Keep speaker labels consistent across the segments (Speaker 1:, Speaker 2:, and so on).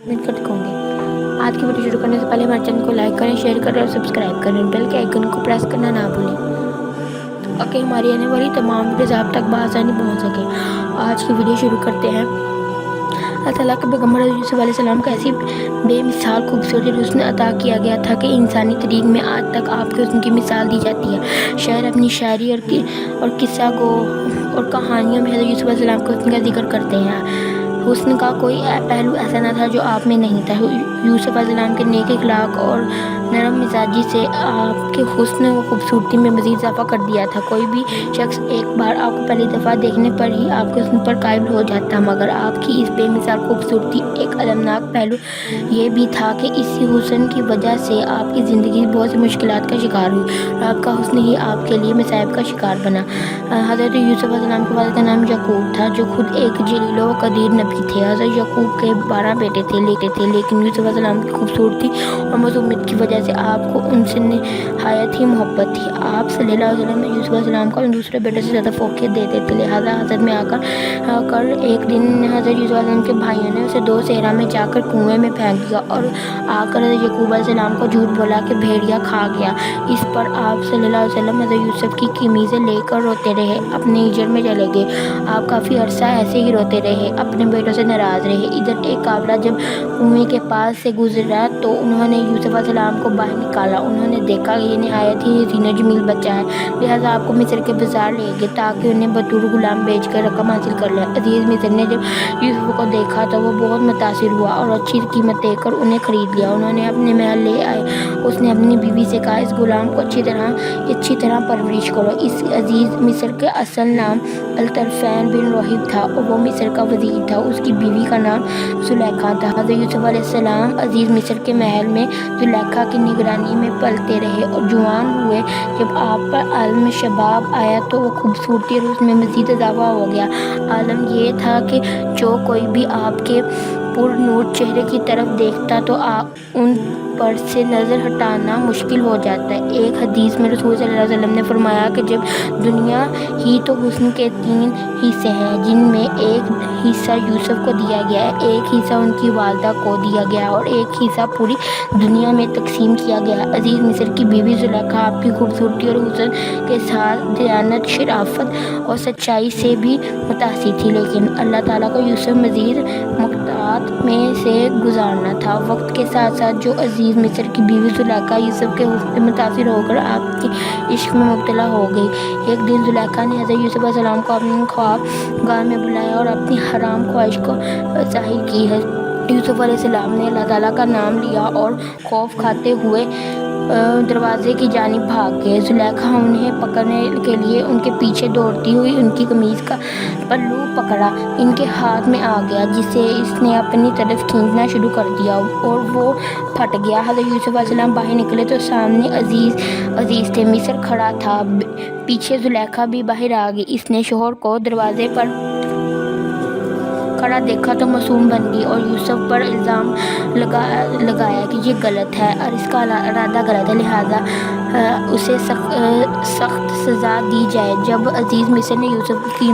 Speaker 1: उम्मीद करते होंगे। आज की वीडियो शुरू करने से पहले हमारे चैनल को लाइक करें, शेयर करें और सब्सक्राइब करें। बेल के आइकन को प्रेस करना ना भूलें ताकि हमारी आने वाली तमाम वीडियोस आप तक बआसानी पहुंच सके। आज की वीडियो शुरू करते हैं। अल्लाह ताला के पैगम्बर यूसुफ अलैहिस्सलाम को ऐसी बेमिसाल खूबसूरती हुस्न अता किया गया था कि इंसानी तरीक़ में आज तक आपके हुस्न की मिसाल दी जाती है। शायर अपनी शायरी और किस्सा गो और कहानियों में हज़रत यूसुफ अलैहिस्सलाम के हुस्न का जिक्र करते हैं। हुस्न का कोई पहलू ऐसा न था जो आप में नहीं था। यूसुफ अलैहिस्सलाम के नेक अखलाक और नरम मिजाजी से आपके हुस्न व खूबसूरती में मज़ीद इजाफा कर दिया था। कोई भी शख्स एक बार आपको पहली दफ़ा देखने पर ही आपके हुस्न पर काबिल हो जाता, मगर आपकी इस बेमिसाल खूबसूरती एक अलमनाक पहलू ये भी था कि इसी हुस्न की वजह से आपकी ज़िंदगी बहुत सी मुश्किलात का शिकार हुई और आपका हुस्न ही आपके लिए मसाइब का शिकार बना। हज़रत यूसुफ अलैहिस्सलाम के वालिद का नाम याकूब था, जो खुद एक जलील व कदीर नबी थे। हज़रत याकूब के 12 बेटे थे, लेकिन यूसुफ अलैहिस्सलाम की खूबसूरती और मासूमियत की वजह से आपको उनसे निहायत ही मोहब्बत थी। आप सल्लल्लाहु अलैहि वसल्लम यूसुफ अलैहिस्सलाम को दूसरे बेटों से ज़्यादा फौक़ियत देते थे। लिहाजा हसद में आकर एक दिन हज़रत यूसुफ अलैहिस्सलाम के भाइयों ने उसे 2 सेहरा में जाकर कुएं में फेंक दिया और आकर हज़रत याकूब अलैहिस्सलाम को झूठ बोला कि भेड़िया खा गया। इस पर आप सल्लल्लाहु अलैहि वसल्लम हज़रत यूसुफ की क़मीज़ें लेकर रोते रहे, अपने हिजर में चले गए। आप काफ़ी अरसा ऐसे ही रोते रहे, अपने बेटों से नाराज़ रहे। इधर एक काफ़िला जब कुएं के पास से गुजरा तो उन्होंने यूसुफ अलैहिस्सलाम को बाहर निकाला। उन्होंने देखा कि ये निहायत ही हसीन और जमील बच्चा है, लिहाजा आपको मिस्र के बाजार ले गए ताकि उन्हें बतौर गुलाम बेचकर रकम हासिल कर लें। अजीज़ मिस्र ने जब यूसुफ को देखा तो वो बहुत मुतासिर हुआ और अच्छी कीमत देकर उन्हें ख़रीद लिया। उन्होंने अपने महल ले आए। उसने अपनी बीवी से कहा, इस गुलाम को अच्छी तरह परवरिश करो। इस अजीज़ मिस्र का असल नाम अल-तरफ़ैन बिन रोहिब था और वो मिस्र का वज़ीर था। उसकी बीवी का नाम ज़ुलेखा था। हज़रत यूसुफ अलैहिस्सलाम अजीज़ मिस्र के महल में ज़ुलेखा की निगरानी में पलते रहे और जवान हुए। जब आप पर आलम शबाब आया तो वो खूबसूरती और उसमें मज़ीद इजाफा हो गया। आलम ये था कि जो कोई भी आपके पुरनूर चेहरे की तरफ देखता तो उन पर से नज़र हटाना मुश्किल हो जाता है। एक हदीस में रसूल सल्लल्लाहु अलैहि वसल्लम ने फरमाया कि जब दुनिया ही तो हुस्न के 3 हिस्से हैं, जिनमें एक हिस्सा यूसुफ को दिया गया है, एक हिस्सा उनकी वालिदा को दिया गया और एक हिस्सा पूरी दुनिया में तकसीम किया गया। अजीज़ मिस्र की बीवी ज़ुलेखा आपकी खूबसूरती और हुस्न के साथ दयानत, शराफत और सच्चाई से भी मुतासिर थी, लेकिन अल्लाह ताला को यूसुफ मज़ीद मक़तात में से गुजारना था। वक्त के साथ साथ जो अजीज़ मिस्र की बीवी ज़ुलेखा यूसुफ के हुस्न से मुतासिर होकर आपके इश्क में मुब्तला हो गई। एक दिन ज़ुलेखा ने हज़रत यूसुफ अलैहिस्सलाम को अपने ख्वाब गाह में बुलाया और अपनी हराम ख्वाहिश को ज़ाहिर की है। यूसुफ अलैहिस्सलाम ने अल्लाह ताला का नाम लिया और खौफ खाते हुए दरवाज़े की जानिब भाग गए। ज़ुलेखा उन्हें पकड़ने के लिए उनके पीछे दौड़ती हुई उनकी कमीज़ का पल्लू पकड़ा, इनके हाथ में आ गया, जिसे इसने अपनी तरफ खींचना शुरू कर दिया और वो फट गया। हज़रत यूसुफ अलैहिस्सलाम बाहर निकले तो सामने अजीज़ थे, मिस्र खड़ा था। पीछे ज़ुलेखा भी बाहर आ गई। इसने शौहर को दरवाज़े पर खड़ा देखा तो मासूम बन गई और यूसुफ पर इल्ज़ाम लगाया कि ये गलत है और इसका इरादा गलत है, लिहाजा उसे सख्त सज़ा दी जाए। जब अजीज़ मिस्र ने यूसुफ की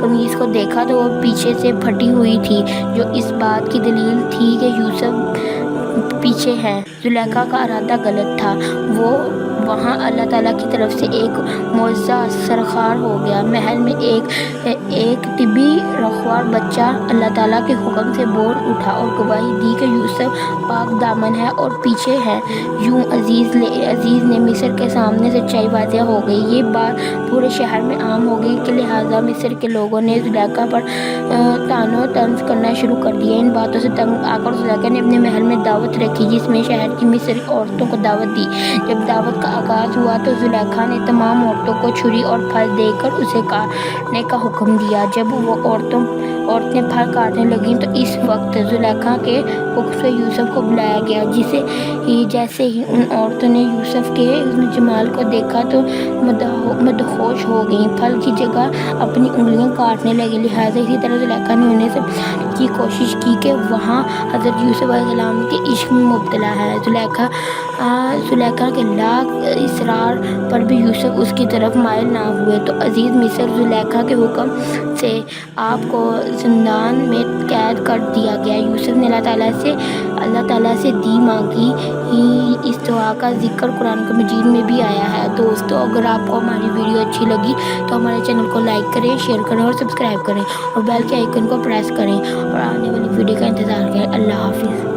Speaker 1: कमीज़ को देखा तो वो पीछे से फटी हुई थी, जो इस बात की दलील थी कि यूसुफ पीछे है। ज़ुलेखा का इरादा गलत था। वो वहाँ अल्लाह ताला की तरफ से एक मुअज़्ज़ा सरखार हो गया। महल में एक तिबी रखवार बच्चा अल्लाह ताला के हुक्म से बोल उठा और गवाही दी कि यूसुफ पाक दामन है और पीछे है। यूं अजीज़ ने मिस्र के सामने सच्चाई वाज़ेह हो गई। ये बात पूरे शहर में आम हो गई कि लिहाजा मिस्र के लोगों ने ज़ुलेखा पर तानो तंज करना शुरू कर दिया। इन बातों से तंग आकर ज़ुलेखा ने अपने महल में दावत रखी, जिसमें शहर की मिस्री औरतों को दावत दी। जब दावत का आगाज़ हुआ तो ज़ुलेखा ने तमाम औरतों को छुरी और फल देकर उसे काटने का हुक्म दिया। जब वो औरतें फल काटने लगीं तो इस वक्त ज़ुलेखा के हुक्म से यूसुफ को बुलाया गया। जैसे ही उन औरतों ने यूसुफ के जमाल को देखा तो मदहोश हो गईं, फल की जगह अपनी उंगलियां काटने लगी। लिहाजा इसी तरह ज़ुलेखा ने उन्हें सब کی کوشش کی کہ وہاں حضرت یوسف علیہ السلام کے عشق میں مبتلا ہے۔ زلیخا کے لاکھ اصرار پر بھی یوسف اس کی طرف مائل نہ ہوئے تو عزیز مصر زلیخا کے حکم سے آپ کو زندان میں قید کر دیا گیا۔ یوسف نے اللہ تعالیٰ سے دی مانگی اس دعا کا ذکر قرآن مجید میں بھی آیا ہے۔ دوستو، اگر آپ کو ہماری ویڈیو اچھی لگی تو ہمارے چینل کو لائک کریں، شیئر کریں اور سبسکرائب کریں اور بیل کے آئیکن کو پریس کریں اور آنے والی ویڈیو کا انتظار کریں۔ اللہ حافظ۔